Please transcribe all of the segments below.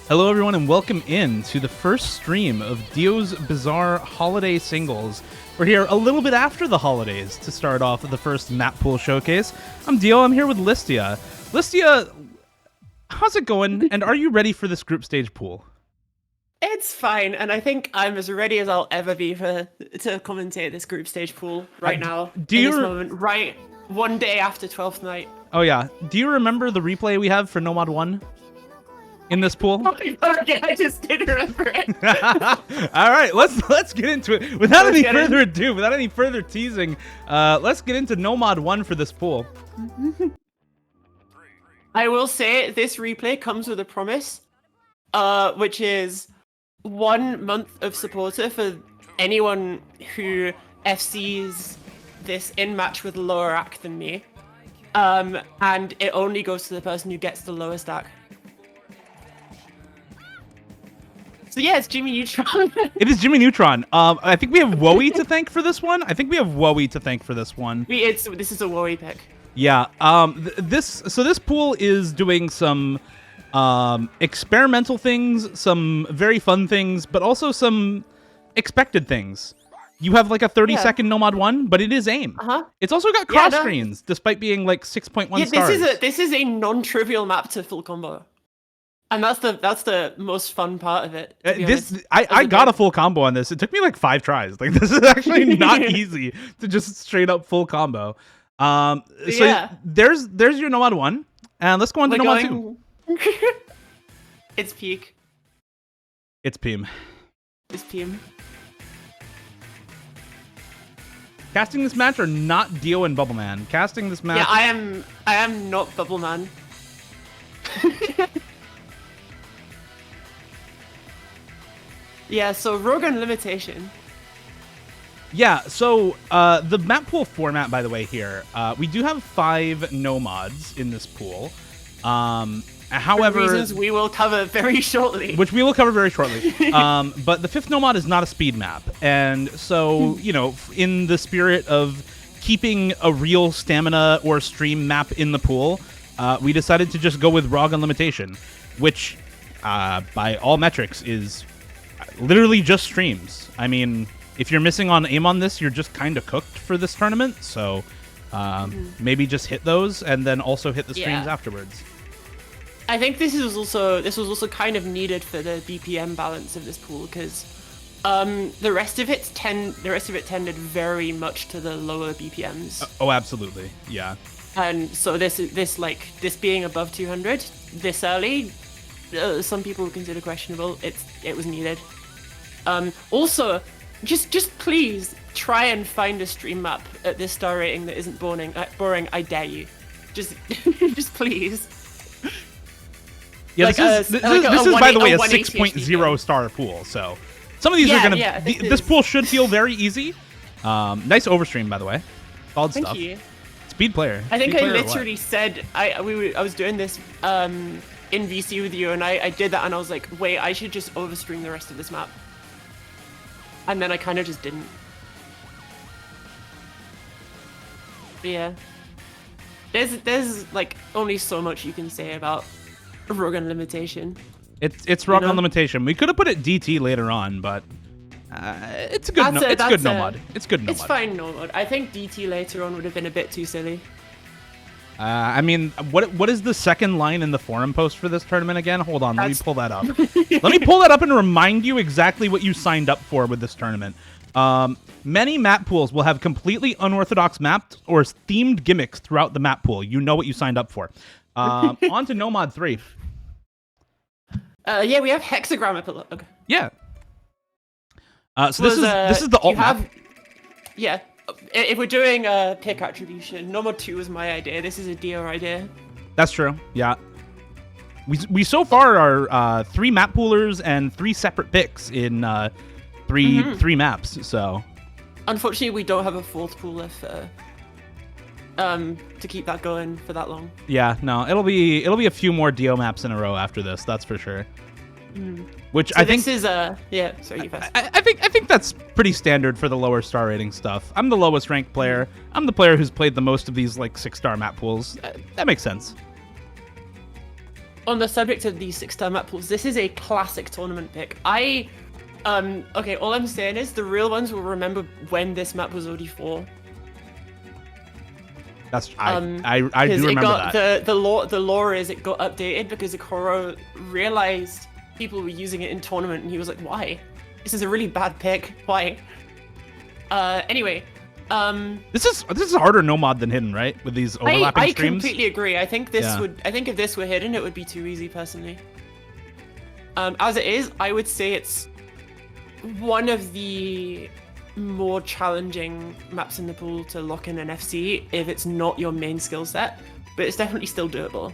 Hello, everyone, and welcome in to the first stream of Dio's Bizarre Holiday Singles. We're here a little bit after the holidays to start off the first Mappool showcase. I'm Dio. I'm here with Listia. Listia, how's it going? And are you ready for this group stage pool? It's fine, and I think I'm as ready as I'll ever be to commentate this group stage pool right now. This moment, right one day after 12th night. Oh yeah. Do you remember the replay we have for Nomad 1? In this pool? Oh my God, yeah, I just did remember it. All right, let's get into it. Without any further ado, without any further teasing, let's get into Nomad 1 for this pool. I will say this replay comes with a promise, which is 1 month of supporter for anyone who FCs this in match with a lower rack than me. And it only goes to the person who gets the lowest stack. So yeah, it's Jimmy Neutron. It is Jimmy Neutron. I think we have Woey to thank for this one. This is a Woey pick. Yeah. This pool is doing some experimental things, some very fun things, but also some expected things. You have like a 30-second Nomad 1, but it is AIM. It's also got cross screens, despite being like 6.1 stars. This is a non-trivial map to full combo. And that's the most fun part of it. I got a full combo on this. It took me like 5 tries. Like, this is actually not easy to just straight up full combo. There's your Nomad 1, and let's go on to Nomad 2. It's peak. It's Peem. It's Peem. Casting this match are not Dio and Bubbleman. Casting this match. Yeah, I am not Bubbleman. Yeah, so Rogue Unlimitation. Yeah, so the map pool format, by the way, here, we do have 5 nomads in this pool. However, for reasons we will cover very shortly. Which we will cover very shortly. But the 5th nomad is not a speed map. And so, you know, in the spirit of keeping a real stamina or stream map in the pool, we decided to just go with Rogue Unlimitation, which, by all metrics, is literally just streams. I mean, if you're missing on aim on this, you're just kind of cooked for this tournament. So maybe just hit those and then also hit the streams afterwards. I think this was also kind of needed for the BPM balance of this pool, because the rest of it tended very much to the lower BPMs. Oh, absolutely, yeah. And so this being above 200 this early, some people would consider questionable. It was needed. Also, just please try and find a stream map at this star rating that isn't boring. I dare you. Just please. Yeah, like this is by the way, a 6.0 star pool. So some of these are gonna. This pool should feel very easy. Nice overstream, by the way. Solid stuff. Thank you. Speed player. I think I literally said I was doing this in VC with you, and I did that, and I was like, wait, I should just overstream the rest of this map. And then I kind of just didn't. But yeah. There's like only so much you can say about Rogue Unlimitation. It's Rogue Unlimitation. We could have put it DT later on, but it's a good nomad. It's good nomad. It's fine nomad. I think DT later on would have been a bit too silly. I mean, what is the second line in the forum post for this tournament again? Hold on, let me pull that up. Let me pull that up and remind you exactly what you signed up for with this tournament. Many map pools will have completely unorthodox maps or themed gimmicks throughout the map pool. You know what you signed up for. On to Nomad 3. Yeah, we have hexagram epilogue. Yeah. So this is the alt map. Yeah. If we're doing pick attribution, Nomad 2 was my idea. This is a Dio idea. That's true. Yeah. We so far are 3 map poolers and 3 separate picks in three maps. So unfortunately, we don't have a 4th pooler to keep that going for that long. Yeah, no, it'll be a few more Dio maps in a row after this. That's for sure. Which so I think this is yeah. Sorry, you first. I think that's pretty standard for the lower star rating stuff. I'm the lowest ranked player. I'm the player who's played the most of these like 6-star map pools. That makes sense. on the subject of these 6-star map pools, this is a classic tournament pick. Okay, all I'm saying is the real ones will remember when this map was OD4. That's I do remember that. The lore is it got updated because Ikoro realized people were using it in tournament, and he was like, "Why? This is a really bad pick. Why?" Anyway, this is a harder no mod than hidden, right? With these overlapping streams. I completely agree. I think if this were hidden, it would be too easy personally. As it is, I would say it's one of the more challenging maps in the pool to lock in an FC if it's not your main skill set, but it's definitely still doable.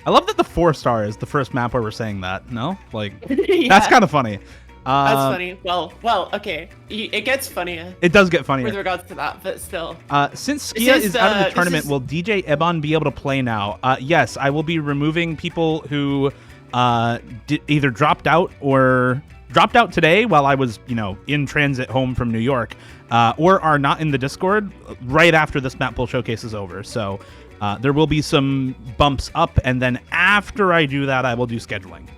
I love that the 4-star is the first map where we're saying that. No, like Yeah. That's kind of funny. That's funny. Well, okay. It gets funnier. It does get funnier with regards to that, but still. Since Skia is out of the tournament, will DJ Ebon be able to play now? Yes, I will be removing people who either dropped out today while I was, in transit home from New York, or are not in the Discord right after this Mappool showcase is over. So there will be some bumps up, and then after I do that, I will do scheduling.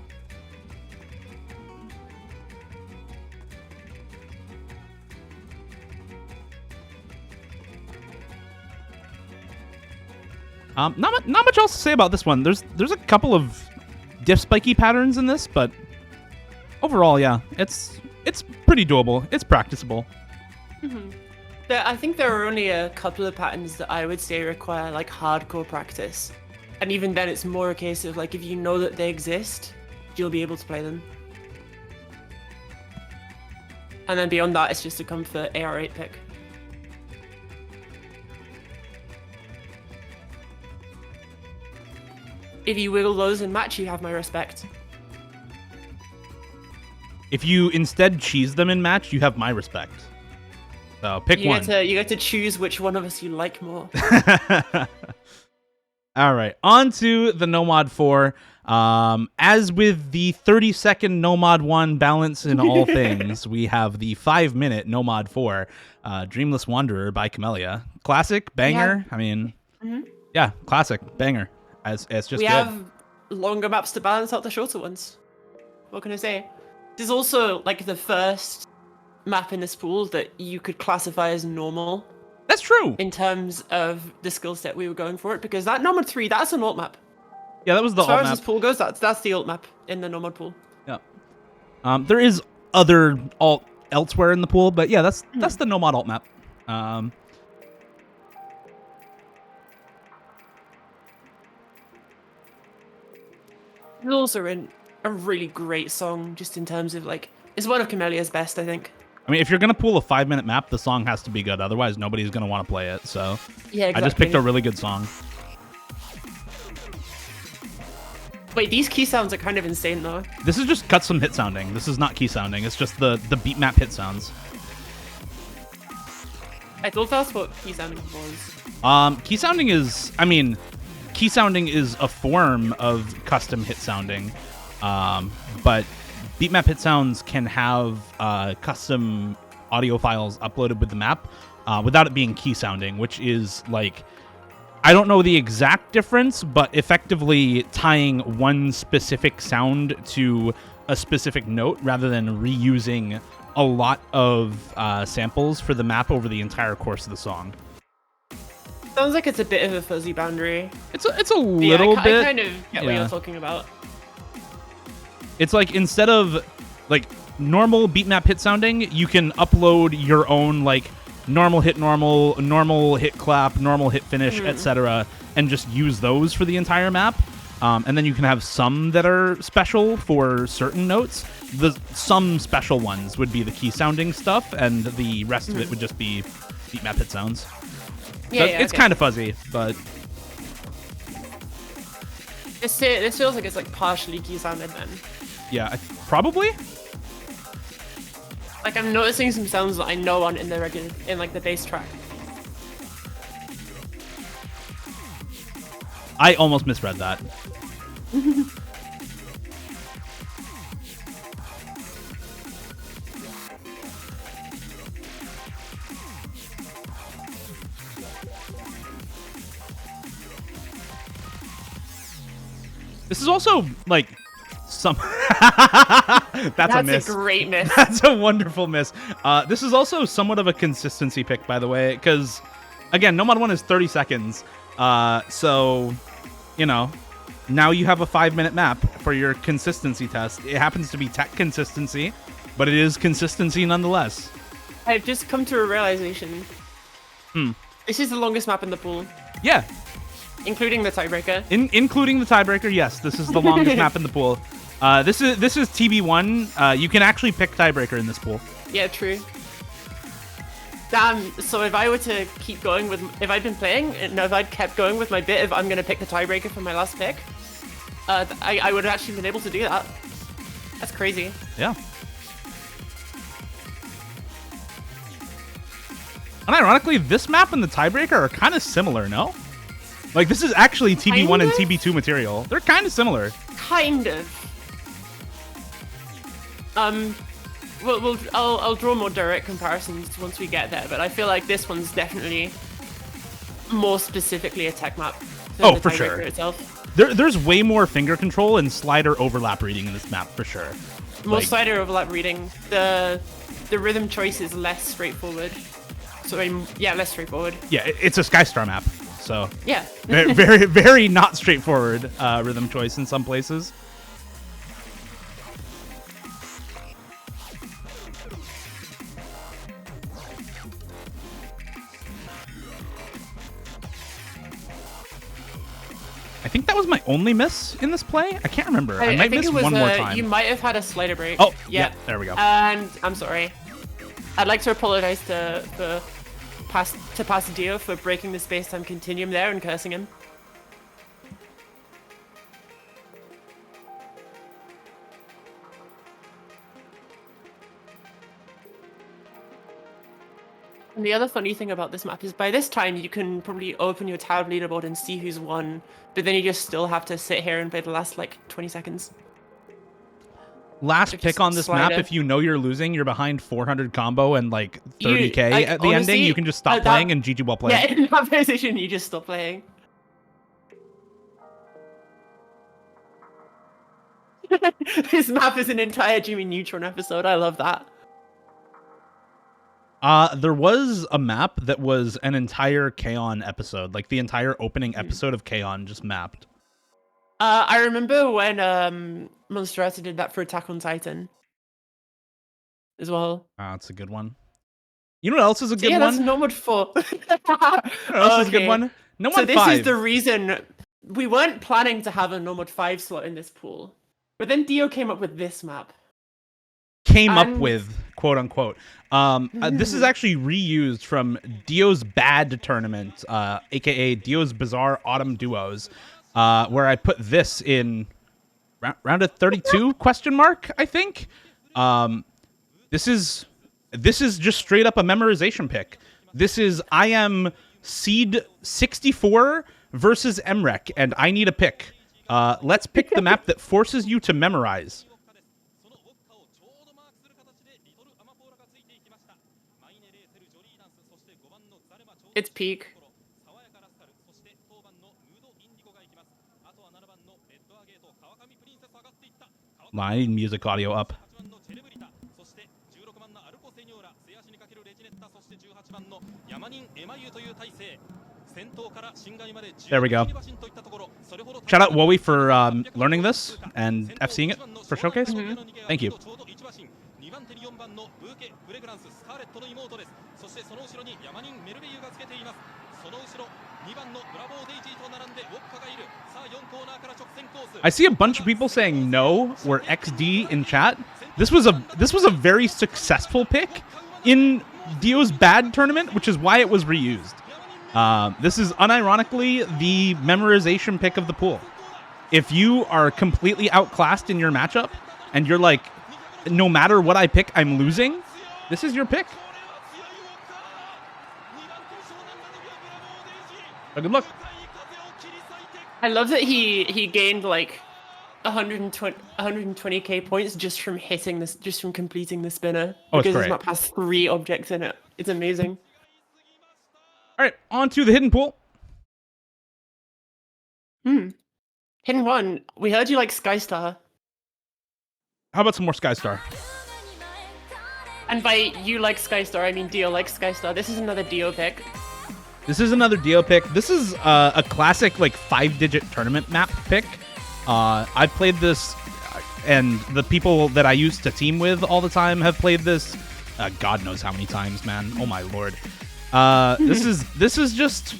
Not much else to say about this one. There's a couple of diff spiky patterns in this, but overall, yeah, it's pretty doable. It's practicable. Mm-hmm. I think there are only a couple of patterns that I would say require like hardcore practice, and even then, it's more a case of like if you know that they exist, you'll be able to play them. And then beyond that, it's just a comfort AR8 pick. If you wiggle those and match, you have my respect. If you instead cheese them in match, you have my respect. So pick one. You get to choose which one of us you like more. All right, on to the Nomad 4. As with the 30-second Nomad 1 balance in all things, we have the 5-minute Nomad 4, Dreamless Wanderer by Camellia. Classic, banger. Yeah. I mean, yeah, classic, banger. It's just we have longer maps to balance out the shorter ones. What can I say? This is also like the first map in this pool that you could classify as normal. That's true. In terms of the skill set we were going for it, because that Nomad 3, that's an alt map. Yeah, that was the alt map. As far as this pool goes, that's the alt map in the Nomad pool. Yeah. There is other alt elsewhere in the pool, but yeah, that's the Nomad alt map. It's also a really great song, just in terms of like, it's one of Camellia's best, I think. I mean, if you're gonna pool a 5-minute map, the song has to be good. Otherwise, nobody's gonna want to play it. So yeah, exactly. I just picked a really good song. Wait, these key sounds are kind of insane though. This is just custom hit sounding. This is not key sounding. It's just the beat map hit sounds. I thought that's what key sounding was. Key sounding is, key sounding is a form of custom hit sounding, but beatmap hit sounds can have custom audio files uploaded with the map without it being key sounding, which is like, I don't know the exact difference, but effectively tying one specific sound to a specific note rather than reusing a lot of samples for the map over the entire course of the song. Sounds like it's a bit of a fuzzy boundary. It's a little bit. I kind of get what you're talking about. It's like instead of like normal beatmap hit sounding, you can upload your own like normal hit clap, normal hit finish, etc., and just use those for the entire map. And then you can have some that are special for certain notes. Some special ones would be the key sounding stuff, and the rest of it would just be beatmap hit sounds. Yeah, so it's kind of fuzzy, but this feels like it's like partially key sounded then. Yeah, probably. Like I'm noticing some sounds that I know aren't in the bass track. I almost misread that. This is also like some. That's a miss. A great miss. That's a wonderful miss. This is also somewhat of a consistency pick, by the way, because again, No Mod 1 is 30 seconds. So, you know, now you have a 5-minute map for your consistency test. It happens to be tech consistency, but it is consistency nonetheless. I've just come to a realization. This is the longest map in the pool. Yeah. Including the tiebreaker. Including the tiebreaker, yes. This is the longest map in the pool. This is TB1. You can actually pick tiebreaker in this pool. Yeah, true. Damn, so if I were to keep going with... If I'd been playing, if I'd kept going with my bit, if I'm going to pick the tiebreaker for my last pick, I would have actually been able to do that. That's crazy. Yeah. And ironically, this map and the tiebreaker are kind of similar, no? Like, this is actually TB1 and TB2 material. They're kind of similar. Kind of. I'll draw more direct comparisons once we get there, but I feel like this one's definitely more specifically a tech map than the for tiebreaker sure. itself. There's way more finger control and slider overlap reading in this map, for sure. More slider overlap reading. The rhythm choice is less straightforward. Less straightforward. Yeah, it's a Skystar map, so yeah, very, very not straightforward rhythm choice in some places. I think that was my only miss in this play. I can't remember. I might miss one more time. You might have had a slider break. Oh, yeah. There we go. And I'm sorry. I'd like to apologize to Dio for breaking the space-time continuum there and cursing him. And the other funny thing about this map is by this time you can probably open your tab leaderboard and see who's won, but then you just still have to sit here and play the last like 20 seconds. Last pick on this map, if you know you're losing, you're behind 400 combo and like 30k at the ending, you can just stop playing and GG while playing. Yeah, in that position, you just stop playing. This map is an entire Jimmy Neutron episode. I love that. There was a map that was an entire K-On! Episode, like the entire opening episode of K-On! Just mapped. I remember when Monsterata did that for Attack on Titan as well. That's a good one. You know what else is a good one? Yeah, that's No Mod 4. What else is a good one? No Mod 5. So this is the reason we weren't planning to have a No Mod 5 slot in this pool. But then Dio came up with this map. Up with, quote unquote. This is actually reused from Dio's Bad tournament, aka Dio's Bizarre Autumn Duos, where I put this in round of 32 question mark, I think. This is just straight up a memorization pick. This is I am seed 64 versus MREC, and I need a pick. Let's pick the map that forces you to memorize. It's peak. My music audio up. There we go. Shout out Wowie for learning this and FCing it for Showcase. Thank you. I see a bunch of people saying no or XD in chat. This was a very successful pick in Dio's Bad tournament, which is why it was reused. This is unironically the memorization pick of the pool. If you are completely outclassed in your matchup and you're like, no matter what I pick, I'm losing, this is your pick. Good luck. I love that he gained like 120k points just from hitting this, just from completing the spinner. Because his map has 3 objects in it. It's amazing. All right, on to the hidden pool. Hidden One, we heard you like Skystar. How about some more Skystar? And by you like Skystar, I mean Dio likes Skystar. This is another Dio pick. This is another Dio pick. This is a classic, like, 5-digit tournament map pick. I've played this, and the people that I used to team with all the time have played this. God knows how many times, man. Oh my lord. This is just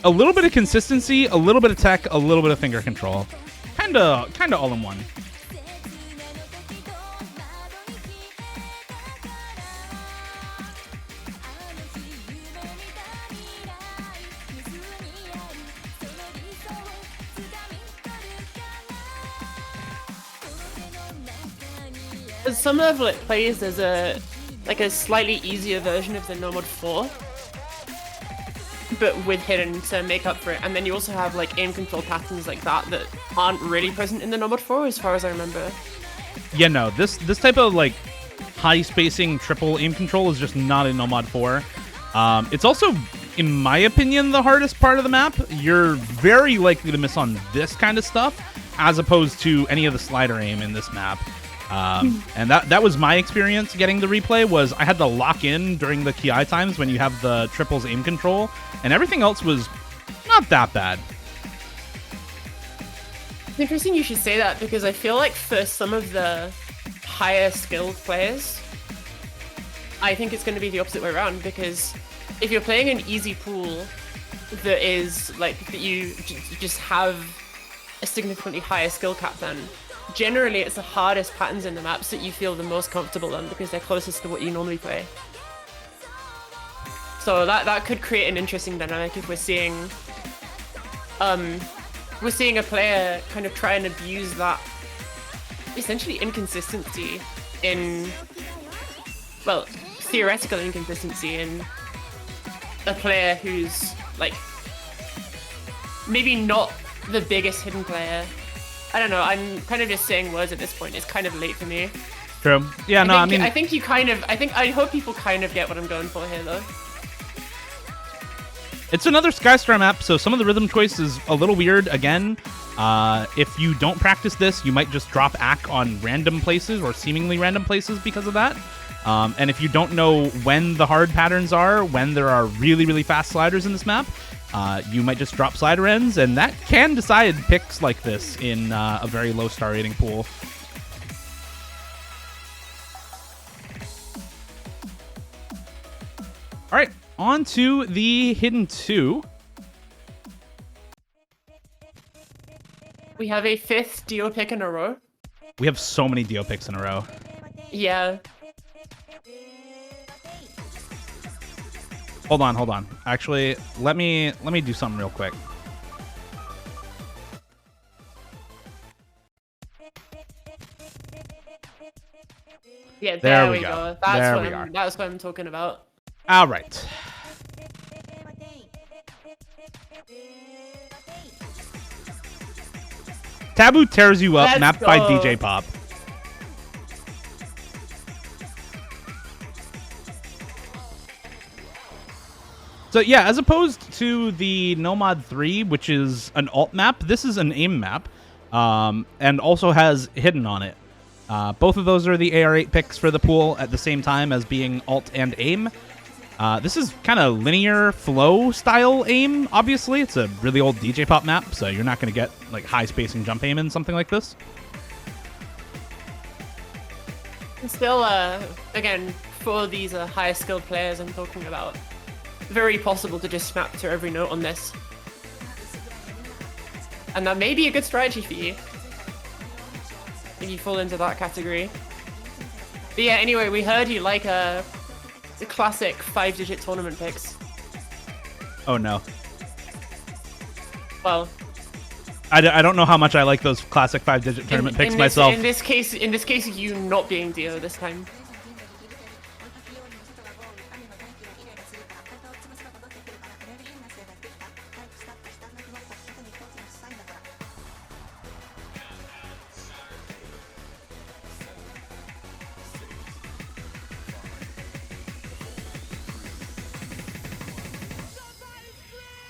a little bit of consistency, a little bit of tech, a little bit of finger control. Kinda all in one. Some level it plays as a slightly easier version of the No Mod 4, but with hidden to make up for it. And then you also have like aim control patterns like that aren't really present in the No Mod 4 as far as I remember. Yeah, no, this type of like high spacing triple aim control is just not in No Mod 4. It's also, in my opinion, the hardest part of the map. You're very likely to miss on this kind of stuff as opposed to any of the slider aim in this map. And that was my experience getting the replay. Was I had to lock in during the Ki times when you have the triples aim control, and everything else was not that bad. It's interesting you should say that, because I feel like for some of the higher skilled players, I think it's going to be the opposite way around, because if you're playing an easy pool that is like that you just have a significantly higher skill cap, then generally it's the hardest patterns in the maps that you feel the most comfortable in, because they're closest to what you normally play. So that could create an interesting dynamic if we're seeing a player kind of try and abuse that essentially inconsistency in, well, theoretical inconsistency in a player who's like maybe not the biggest hidden player. I don't know, I'm kind of just saying words at this point. It's kind of late for me. True. Yeah, I hope people kind of get what I'm going for here, though. It's another Skystar map, so some of the rhythm choice is a little weird. Again, if you don't practice this, you might just drop ACK on random places or seemingly random places because of that. And if you don't know when the hard patterns are, when there are really, really fast sliders in this map, you might just drop slider ends, and that can decide picks like this in a very low star rating pool. All right, on to the Hidden 2. We have a 5th Dio pick in a row. We have so many Dio picks in a row. Yeah. Hold on. Actually, let me do something real quick. Yeah, there we go. That's what I'm talking about. All right. Taboo tears you up, mapped by DJ Pop. So yeah, as opposed to the No Mod 3, which is an alt map, this is an aim map, and also has hidden on it. Both of those are the AR8 picks for the pool at the same time as being alt and aim. This is kind of linear flow style aim, obviously. It's a really old DJ Pop map, so you're not going to get like high spacing jump aim in something like this. Still, again, for these higher skilled players I'm talking about, very possible to just map to every note on this. And that may be a good strategy for you if you fall into that category. But yeah, anyway, we heard you like the classic 5-digit tournament picks. Oh no. Well, I don't know how much I like those classic 5-digit tournament picks myself. In this case, you not being Dio this time.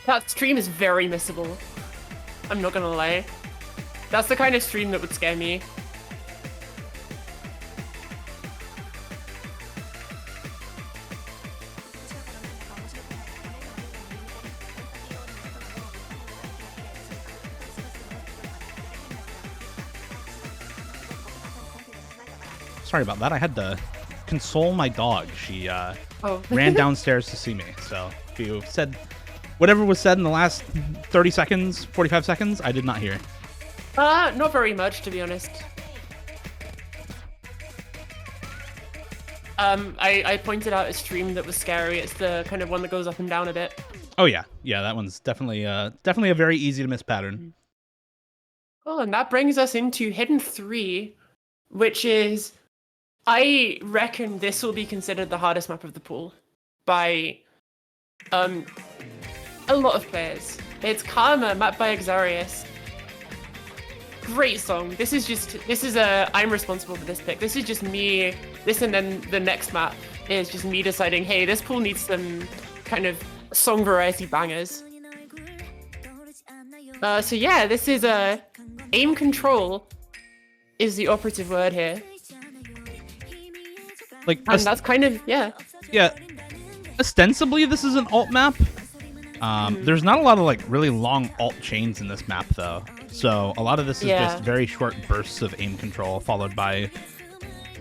That stream is very missable. I'm not gonna lie. That's the kind of stream that would scare me. Sorry about that. I had to console my dog. She Oh. ran downstairs to see me. So if you said whatever was said in the last 30 seconds, 45 seconds, I did not hear. Not very much, to be honest. I pointed out a stream that was scary. It's the kind of one that goes up and down a bit. Oh yeah, that one's definitely a very easy to miss pattern. Oh, and that brings us into Hidden 3, which is, I reckon this will be considered the hardest map of the pool by a lot of players. It's Karma, mapped by Xarius. Great song. This is I'm responsible for this pick. This is just me. This and then the next map is just me deciding, hey, this pool needs some kind of song variety bangers. So yeah, this is aim control is the operative word here. Like, And that's kind of, yeah. Ostensibly, this is an alt map. There's not a lot of like really long alt chains in this map, though. So a lot of this is just very short bursts of aim control, followed by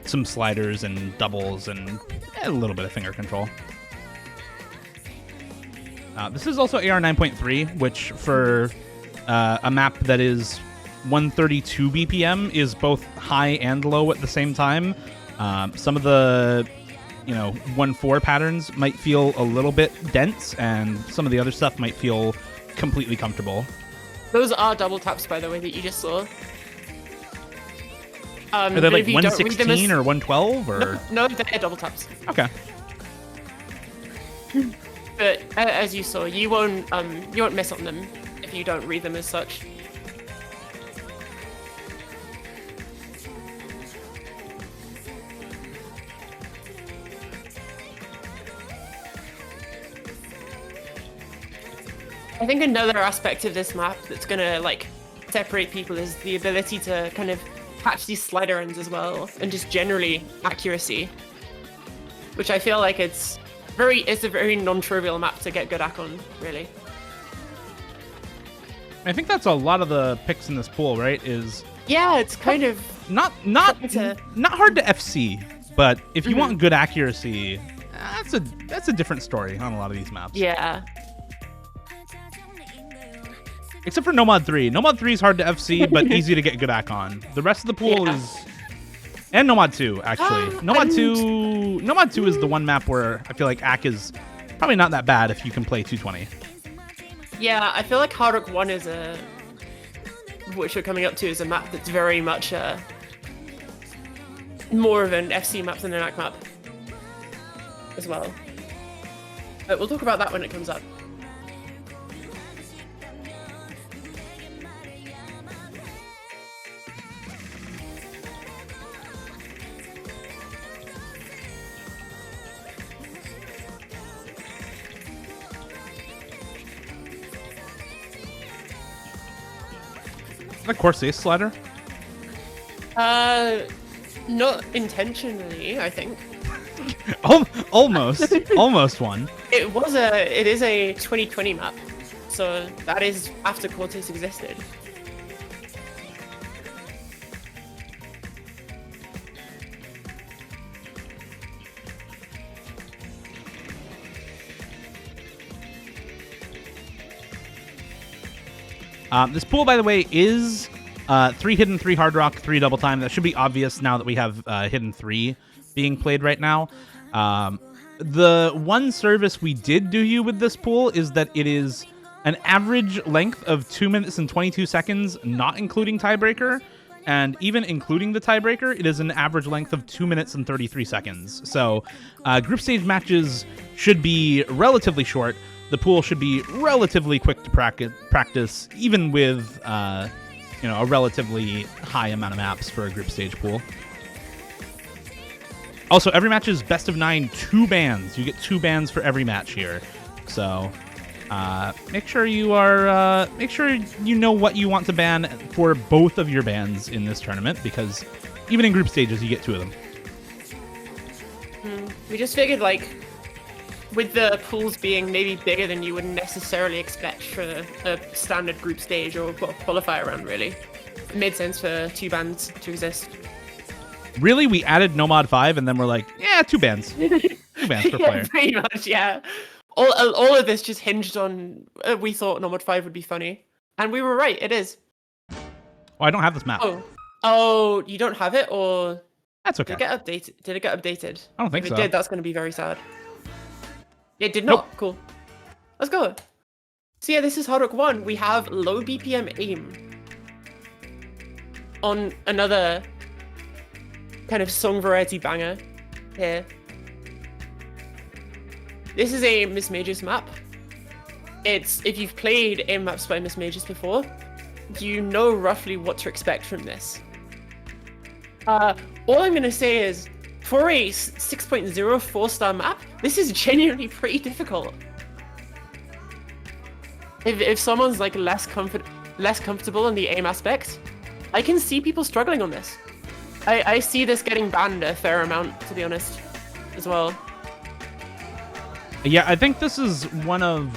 some sliders and doubles and a little bit of finger control. This is also AR 9.3, which for a map that is 132 BPM is both high and low at the same time. Some of the 1-4 patterns might feel a little bit dense, and some of the other stuff might feel completely comfortable. Those are double taps, by the way, that you just saw. Are they like 116 or 112 or? No, they're double taps. Okay. But as you saw, you won't miss on them if you don't read them as such. I think another aspect of this map that's gonna like separate people is the ability to kind of catch these slider ends as well, and just generally accuracy, which I feel like it's a very non-trivial map to get good at on, really. I think that's a lot of the picks in this pool, right? Is it's kind of not hard to FC, but if you want good accuracy, that's a different story on a lot of these maps. Yeah. Except for Nomad 3. Nomad 3 is hard to FC, but easy to get good ac on. The rest of the pool is... And Nomad 2, actually. Nomad 2 is the one map where I feel like ac is probably not that bad if you can play 220. Yeah, I feel like Hard Rock 1 is which we're coming up to, is a map that's very much more of an FC map than an ac map as well. But we'll talk about that when it comes up. Is that a Corsair slider? Not intentionally, I think. Almost. Almost one. It is a 2020 map, so that is after Cortex existed. This pool, by the way, is 3 hidden, 3 hard rock, 3 double time. That should be obvious now that we have hidden 3 being played right now. The one service we did do you with this pool is that it is an average length of 2 minutes and 22 seconds, not including tiebreaker. And even including the tiebreaker, it is an average length of 2 minutes and 33 seconds. So group stage matches should be relatively short. The pool should be relatively quick to practice, even with a relatively high amount of maps for a group stage pool. Also, every match is best of 9, 2 bans. You get 2 bans for every match here. So make sure you know what you want to ban for both of your bans in this tournament, because even in group stages you get 2 of them. We just figured, like, with the pools being maybe bigger than you would necessarily expect for a standard group stage or qualifier round, really, it made sense for 2 bans to exist. Really, we added Nomad 5 and then we're like, yeah, 2 bans. 2 bans per player. Pretty much, yeah. All of this just hinged on we thought Nomad 5 would be funny. And we were right, it is. Oh, I don't have this map. Oh, you don't have it, or that's okay. Did it get updated? I don't think so. If it did, that's going to be very sad. It did not. Nope. Cool. Let's go. So yeah, this is Hard Rock 1. We have low BPM aim on another kind of song variety banger here. This is a Miss Majors map. If you've played aim maps by Miss Majors before, you know roughly what to expect from this. All I'm gonna say is, for a 6.0 4-star map, this is genuinely pretty difficult. If someone's like less comfortable in the aim aspect, I can see people struggling on this. I see this getting banned a fair amount, to be honest, as well. Yeah, I think this is one of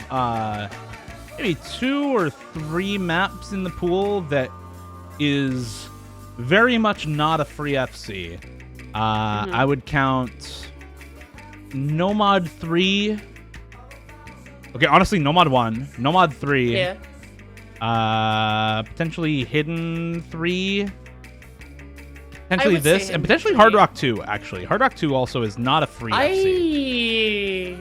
maybe 2 or 3 maps in the pool that is very much not a free FC. I would count Nomad 3. Okay, honestly, Nomad 1, Nomad 3. Yeah. Potentially Hidden 3. Potentially this, and potentially Hard Rock 2, actually. Hard Rock 2 also is not a free FC.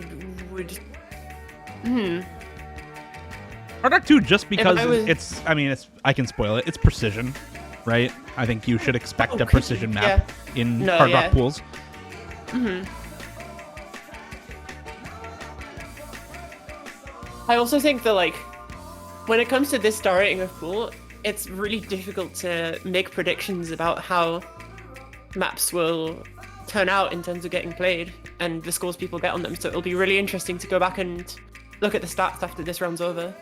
Hard Rock 2, just because I can spoil it. It's precision, right? I think you should expect a precision map in Hard Rock pools. I also think that, like, when it comes to this star rating of pool, it's really difficult to make predictions about how maps will turn out in terms of getting played and the scores people get on them. So it'll be really interesting to go back and look at the stats after this round's over,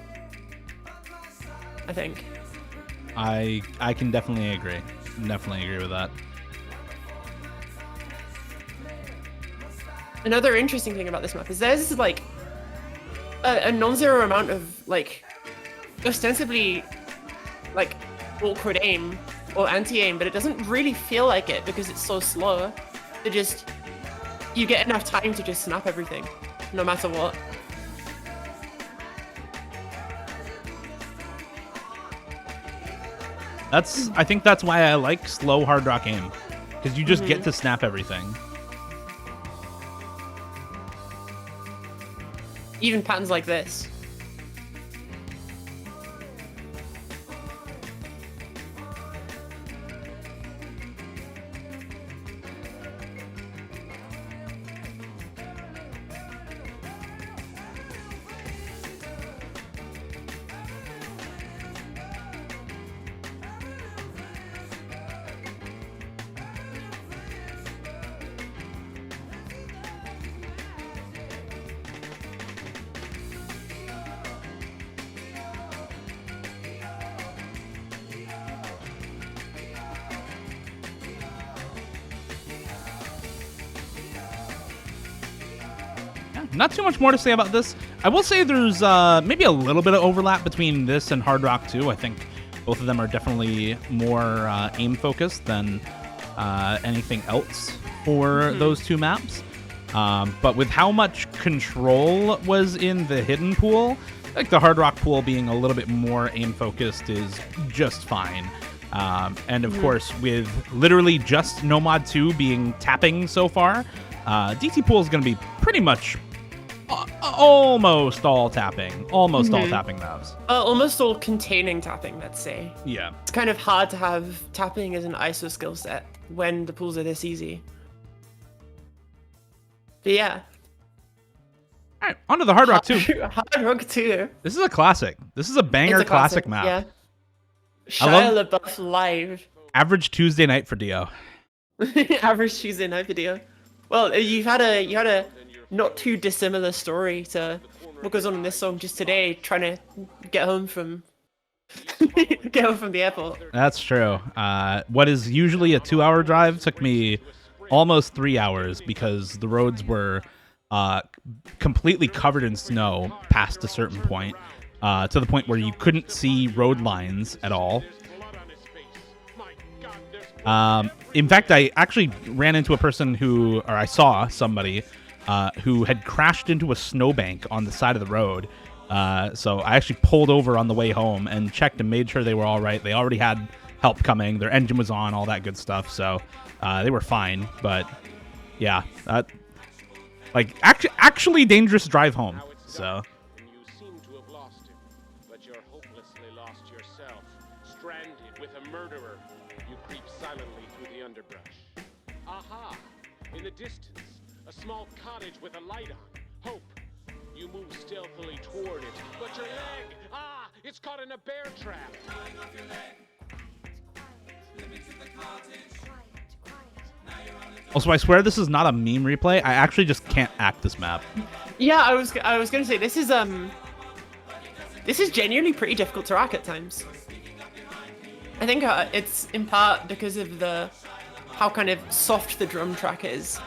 I think. I can definitely agree. Definitely agree with that. Another interesting thing about this map is there's like a non-zero amount of like ostensibly like awkward aim or anti-aim, but it doesn't really feel like it because it's so slow. You get enough time to just snap everything, no matter what. I think that's why I like slow Hard Rock aim, because you just get to snap everything. Even patterns like this. Not too much more to say about this. I will say there's maybe a little bit of overlap between this and Hard Rock 2. I think both of them are definitely more aim-focused than anything else for those 2 maps. But with how much control was in the hidden pool, like the Hard Rock pool being a little bit more aim-focused is just fine. And of course, with literally just Nomad 2 being tapping so far, DT pool is going to be pretty much almost all tapping. Almost all tapping maps. Almost all containing tapping, let's say. Yeah. It's kind of hard to have tapping as an ISO skill set when the pools are this easy. But yeah. All right, on to the Hard Rock 2. Hard Rock 2. This is a classic. This is a banger classic map. Yeah. Shia LaBeouf live. Average Tuesday night for Dio. Average Tuesday night for Dio. Well, you had a not too dissimilar story to what goes on in this song just today, trying to get home from the airport. That's true. What is usually a 2-hour drive took me almost 3 hours because the roads were completely covered in snow past a certain point, to the point where you couldn't see road lines at all. In fact, I actually ran into a person I saw somebody who had crashed into a snowbank on the side of the road. So I actually pulled over on the way home and checked and made sure they were all right. They already had help coming. Their engine was on, all that good stuff. So they were fine. But yeah, like actually dangerous drive home. So. You seem to have lost him, but you're hopelessly lost yourself. Stranded with a murderer, you creep silently through the underbrush. Aha! In the distance, a small cottage with a light on. Hope. You move stealthily toward it, but your leg! Ah! It's caught in a bear trap! Tying off your leg. Let me to the cottage. Also, I swear this is not a meme replay. I actually just can't act this map. Yeah, I was gonna say this is genuinely pretty difficult to rack at times. I think it's in part because of how kind of soft the drum track is,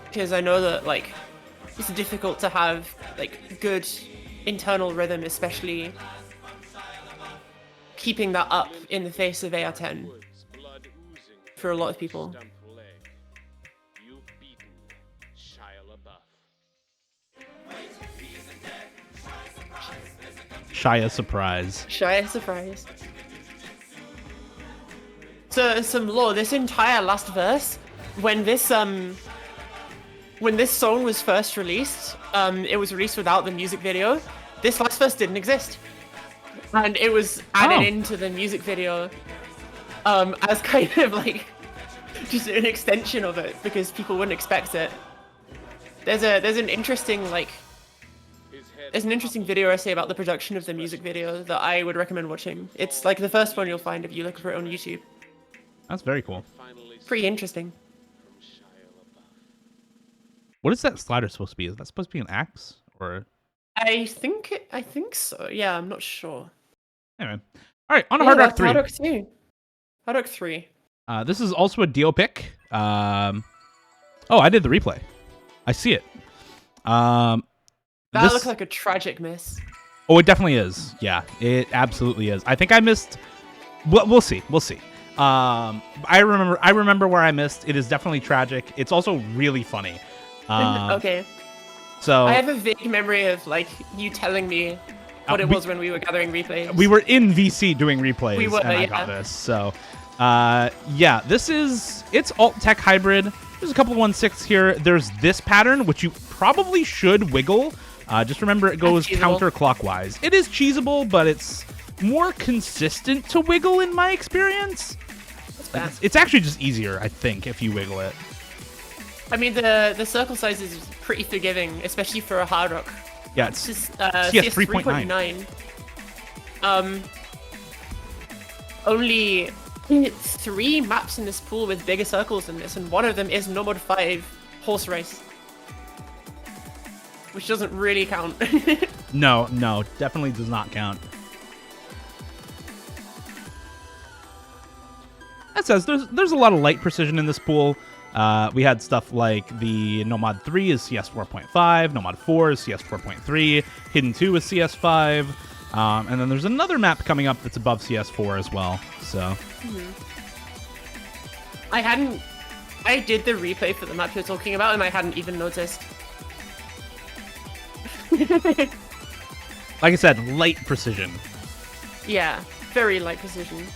because I know that like it's difficult to have like good internal rhythm, especially keeping that up in the face of AR10 for a lot of people. Shia surprise. Shia surprise. So some lore. This entire last verse, when this song was first released, it was released without the music video. This last verse didn't exist, and it was added into the music video as kind of like just an extension of it because people wouldn't expect it. There's an interesting video essay about the production of the music video that I would recommend watching. It's like the first one you'll find if you look for it on YouTube. That's very cool. Pretty interesting. What is that slider supposed to be? Is that supposed to be an axe or? I think so. Yeah, I'm not sure. Anyway, all right, on to Hard Rock 3. Hard Rock 2. Hard Rock 3. This is also a Dio pick. I did the replay. I see it. That looks like a tragic miss. Oh, it definitely is. Yeah, it absolutely is. I think I missed. We'll see. We'll see. I remember where I missed. It is definitely tragic. It's also really funny. Okay. So I have a vague memory of like you telling me what it was when we were gathering replays. We were in VC doing replays, we were, and I got this. So, yeah, it's alt tech hybrid. There's a couple of 1/6 here. There's this pattern, which you probably should wiggle. Just remember it goes counterclockwise. It is cheesable, but it's more consistent to wiggle in my experience. It's actually just easier, I think, if you wiggle it. I mean, the circle size is pretty forgiving, especially for a hard rock. Yeah, it's just CS 3.9. Only 3 maps in this pool with bigger circles than this, and one of them is No Mod 5 Horse Race. Which doesn't really count. No, definitely does not count. That says there's a lot of light precision in this pool. We had stuff like the Nomad 3 is CS 4.5, Nomad 4 is CS 4.3, Hidden 2 is CS 5, and then there's another map coming up that's above CS 4 as well. So, I did the replay for the map you're talking about, and I hadn't even noticed. Like I said, light precision. Yeah, very light precision.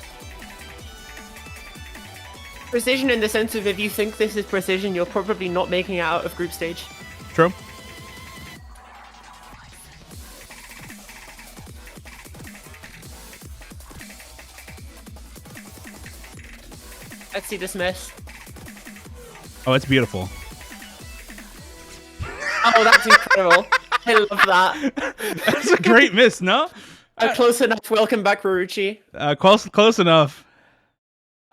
Precision in the sense of if you think this is precision, you're probably not making it out of group stage. True. Let's see this miss. Oh, it's beautiful. Oh, that's incredible. I love that. That's a great miss, no? Close enough. Welcome back, Ruruchi. Close enough.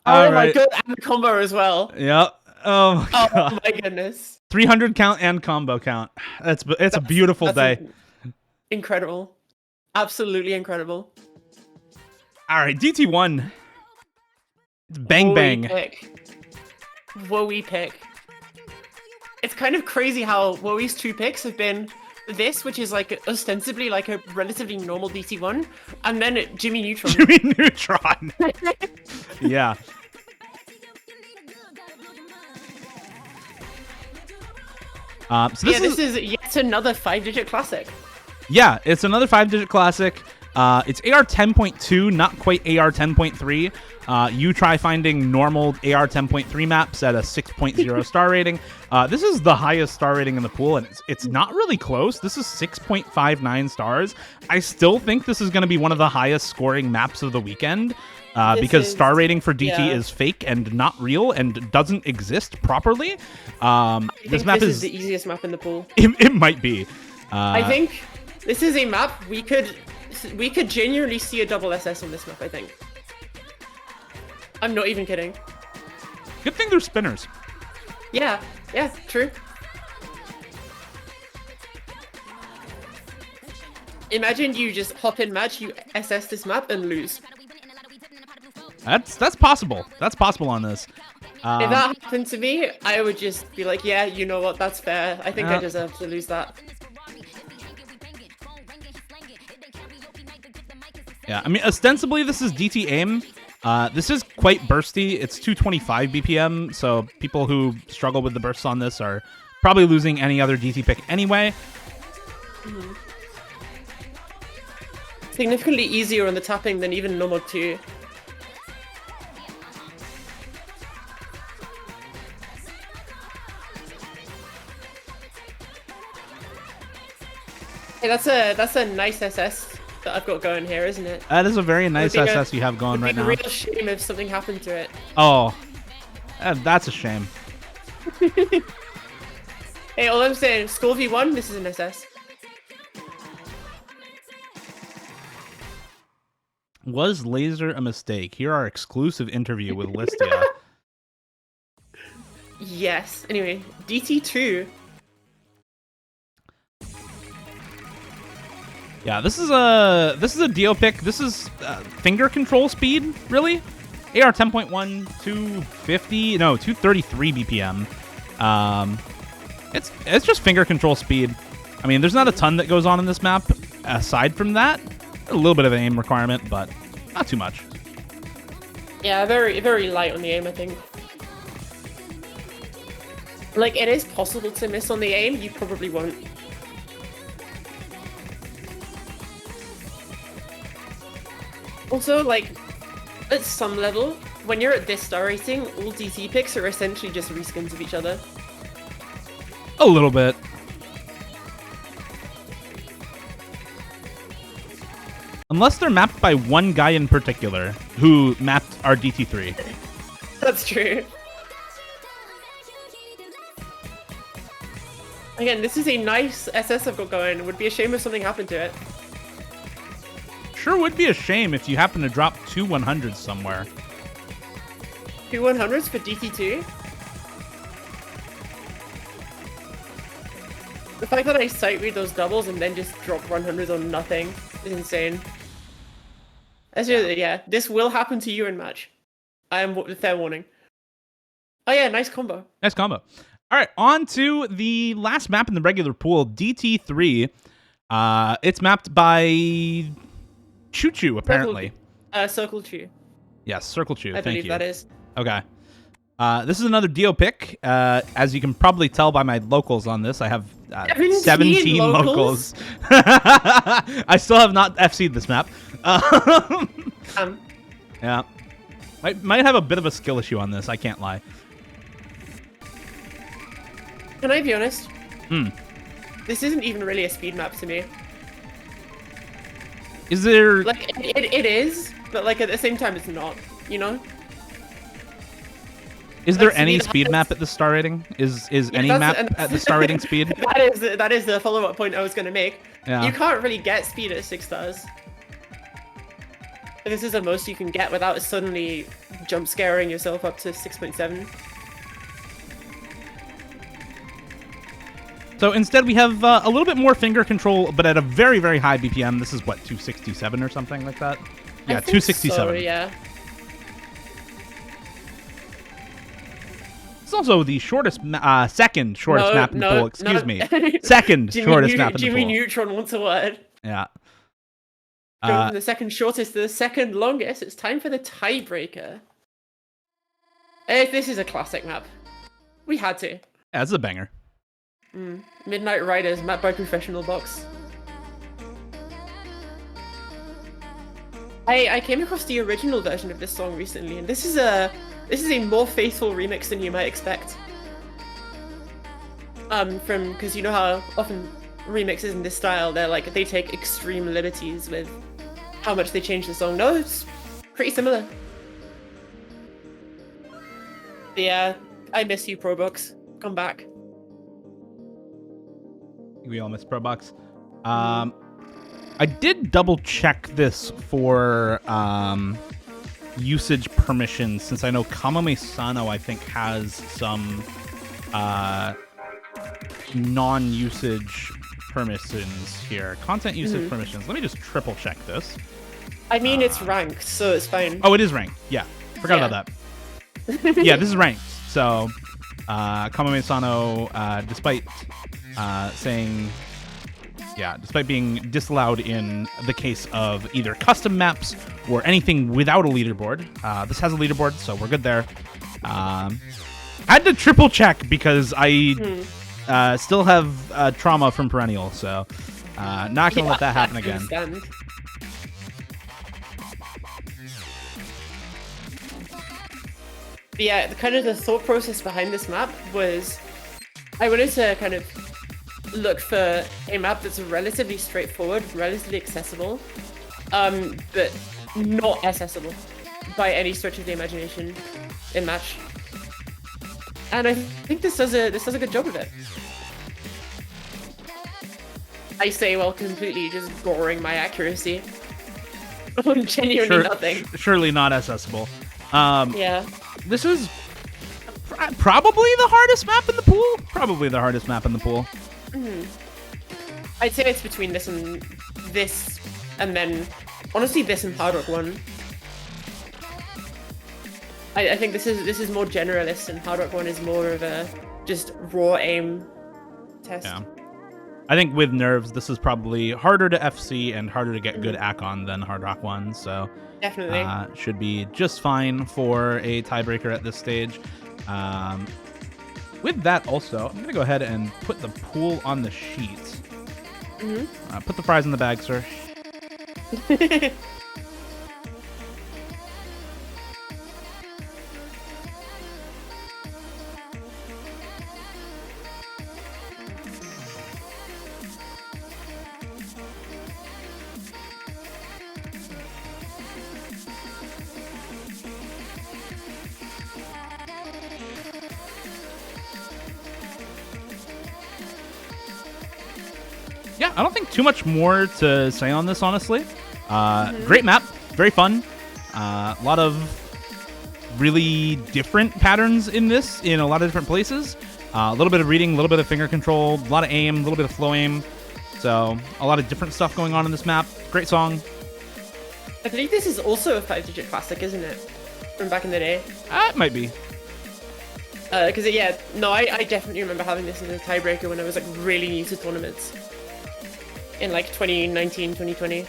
Oh my god, and the combo as well. Yep. Oh my god. Oh my goodness. 300 count and combo count. It's a beautiful day. Incredible. Absolutely incredible. All right, DT1. It's bang bang. Wowie pick. It's kind of crazy how Wowie's 2 picks have been this, which is like ostensibly like a relatively normal DT1, and then Jimmy Neutron. Jimmy Neutron. Yeah. So this is yet another 5-digit classic. Yeah, it's another 5-digit classic. It's AR 10.2, not quite AR 10.3. You try finding normal AR 10.3 maps at a 6.0 star rating. This is the highest star rating in the pool, and it's not really close. This is 6.59 stars. I still think this is going to be one of the highest scoring maps of the weekend. Because star rating for DT is fake and not real and doesn't exist properly. This map is the easiest map in the pool. It might be. I think this is a map we could genuinely see a double SS on this map. I think. I'm not even kidding. Good thing they're spinners. Yeah, true. Imagine you just hop in match, you SS this map and lose. That's possible. That's possible on this. If that happened to me, I would just be like, yeah, you know what, that's fair. I think I deserve to lose that. Yeah, I mean, ostensibly this is DT aim. This is quite bursty. It's 225 BPM, so people who struggle with the bursts on this are probably losing any other DT pick anyway. Mm-hmm. Significantly easier on the tapping than even normal 2. Hey, that's a nice SS that I've got going here, isn't it? That is a very nice SS you have going right now. It'd be a real shame if something happened to it. Oh, that's a shame. Hey, all I'm saying, Skull V1, this is an SS. Was laser a mistake? Here our exclusive interview with Listia. Yes. Anyway, DT2. Yeah, this is a Dio pick. This is finger control speed, really. AR 10.1, 250, no, 233 BPM. It's just finger control speed. I mean, there's not a ton that goes on in this map aside from that. A little bit of an aim requirement, but not too much. Yeah, very, very light on the aim, I think. Like, it is possible to miss on the aim, you probably won't. Also, like, at some level, when you're at this star rating, all DT picks are essentially just reskins of each other. A little bit. Unless they're mapped by one guy in particular, who mapped our DT3. That's true. Again, this is a nice SS I've got going. It would be a shame if something happened to it. Sure would be a shame if you happen to drop 2 100s somewhere. 2 100s for DT2? The fact that I sight read those doubles and then just drop 100s on nothing is insane. That's just, yeah, this will happen to you in match. I am fair warning. Oh yeah, nice combo. Nice combo. All right, on to the last map in the regular pool, DT3. It's mapped by Choo Choo, apparently. Circle Choo. Yes, Circle Choo. I believe that is. Okay. This is another Dio pick. As you can probably tell by my locals on this, I have 17 locals. I still have not FC'd this map. Yeah. I might have a bit of a skill issue on this, I can't lie. Can I be honest? This isn't even really a speed map to me. Is there... Like, it is, but like at the same time it's not, you know? Is there any speed map at the star rating? Is any map at the star rating speed? That is the follow-up point I was going to make. Yeah. You can't really get speed at 6 stars. This is the most you can get without suddenly jump scaring yourself up to 6.7. So instead we have a little bit more finger control, but at a very, very high BPM. This is what, 267 or something like that? Yeah, I think 267. So, yeah. It's also the shortest, second shortest map in the pool. Excuse me. Jimmy Second shortest map in the Jimmy pool. Neutron wants a word. Yeah. Going from the second shortest to the second longest, it's time for the tiebreaker. This is a classic map. We had to. That's a banger. Midnight Riders, map by Professional Box. I came across the original version of this song recently, and this is a more faithful remix than you might expect. Because you know how often remixes in this style, they take extreme liberties with how much they change the song. No, it's pretty similar. But yeah, I miss you, Probox. Come back. We all miss Probox. I did double check this for usage permissions, since I know Kamame Sano, I think, has some non-usage permissions here. Content usage permissions. Let me just triple check this. I mean, it's ranked, so it's fine. Oh, it is ranked. Yeah. Forgot about that. Yeah, this is ranked. So, Kamame Sano, despite saying... Yeah, despite being disallowed in the case of either custom maps or anything without a leaderboard. This has a leaderboard, so we're good there. I had to triple check because I still have trauma from Perennial, so not going to let that happen again. Understand. But yeah, the thought process behind this map was I wanted to kind of look for a map that's relatively straightforward, relatively accessible, but not accessible by any stretch of the imagination in Match. And I think this does a good job of it. I say while completely just goring my accuracy. Genuinely nothing. Surely not accessible. Yeah. This is probably the hardest map in the pool. Probably the hardest map in the pool. I'd say it's between this, and then honestly this and Hard Rock 1. I think this is more generalist, and Hard Rock 1 is more of a just raw aim test. Yeah. I think with nerves, this is probably harder to FC and harder to get good Akon than Hard Rock 1, so definitely should be just fine for a tiebreaker at this stage. With that also, I'm going to go ahead and put the pool on the sheet. Put the fries in the bag, sir. Yeah, I don't think too much more to say on this, honestly. Great map, very fun. A lot of really different patterns in this, in a lot of different places. A little bit of reading, a little bit of finger control, a lot of aim, a little bit of flow aim. So a lot of different stuff going on in this map. Great song. I believe this is also a 5-digit classic, isn't it? From back in the day. It might be. Because I definitely remember having this as a tiebreaker when I was really new to tournaments. In 2019, 2020.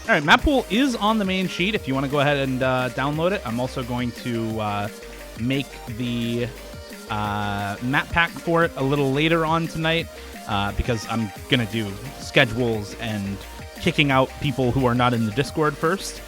All right, Mappool is on the main sheet if you want to go ahead and download it. I'm also going to make the map pack for it a little later on tonight because I'm going to do schedules and kicking out people who are not in the Discord first.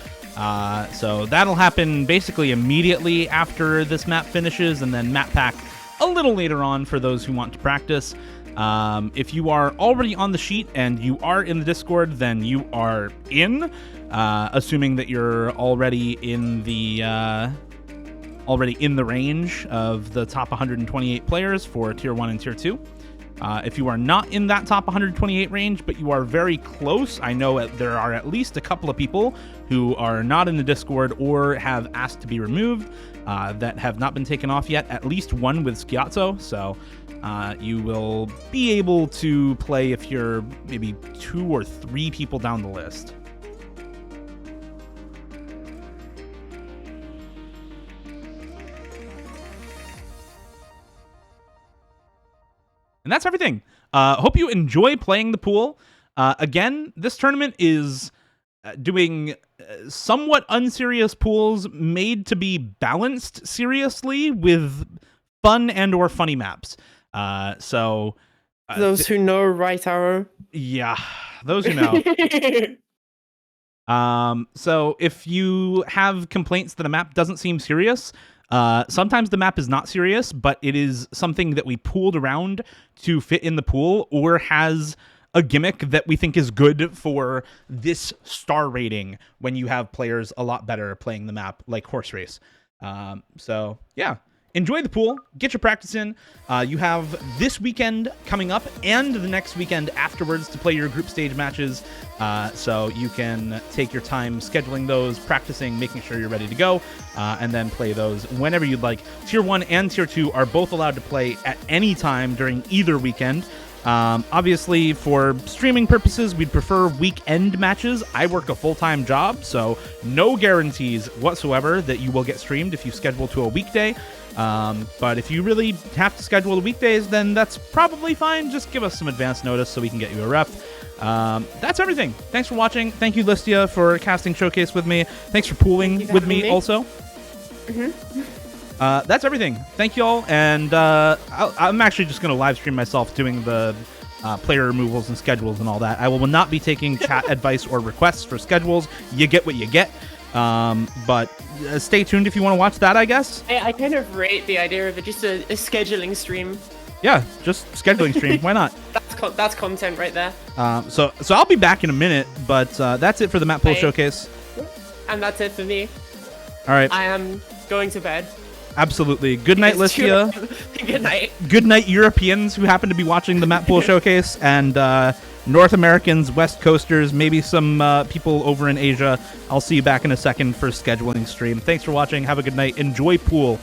So that'll happen basically immediately after this map finishes, and then map pack a little later on for those who want to practice. If you are already on the sheet and you are in the Discord, then you are in, assuming that you're already in the range of the top 128 players for Tier 1 and Tier 2. If you are not in that top 128 range, but you are very close, I know there are at least a couple of people who are not in the Discord or have asked to be removed that have not been taken off yet, at least one with Schiazzo. So you will be able to play if you're maybe 2 or 3 people down the list. And that's everything. Hope you enjoy playing the pool. Again, this tournament is doing somewhat unserious pools made to be balanced seriously with fun and or funny maps. So those who know, right arrow. Yeah, those who know. So if you have complaints that a map doesn't seem serious, sometimes the map is not serious, but it is something that we pooled around to fit in the pool or has a gimmick that we think is good for this star rating when you have players a lot better playing the map, like Horse Race. So yeah, enjoy the pool, get your practice in. You have this weekend coming up and the next weekend afterwards to play your group stage matches. So you can take your time scheduling those, practicing, making sure you're ready to go, and then play those whenever you'd like. Tier 1 and Tier 2 are both allowed to play at any time during either weekend. Obviously, for streaming purposes, we'd prefer weekend matches. I work a full-time job, so no guarantees whatsoever that you will get streamed if you schedule to a weekday. But if you really have to schedule the weekdays, then that's probably fine. Just give us some advance notice so we can get you a ref. That's everything. Thanks for watching. Thank you, Listia, for casting Showcase with me. Thanks for pooling with me also. That's everything. Thank you all, and I'm actually just going to live stream myself doing the player removals and schedules and all that. I will not be taking chat advice or requests for schedules. You get what you get. But stay tuned if you want to watch that, I guess. I kind of rate the idea of it, just a scheduling stream. Yeah, just scheduling stream. Why not? That's content right there. So I'll be back in a minute, but that's it for the Mappool Showcase. And that's it for me. All right. I am going to bed. Absolutely. Good night, Listia. Good night. Good night, Europeans who happen to be watching the Mappool Showcase, and North Americans, West Coasters, maybe some people over in Asia. I'll see you back in a second for scheduling stream. Thanks for watching. Have a good night. Enjoy pool.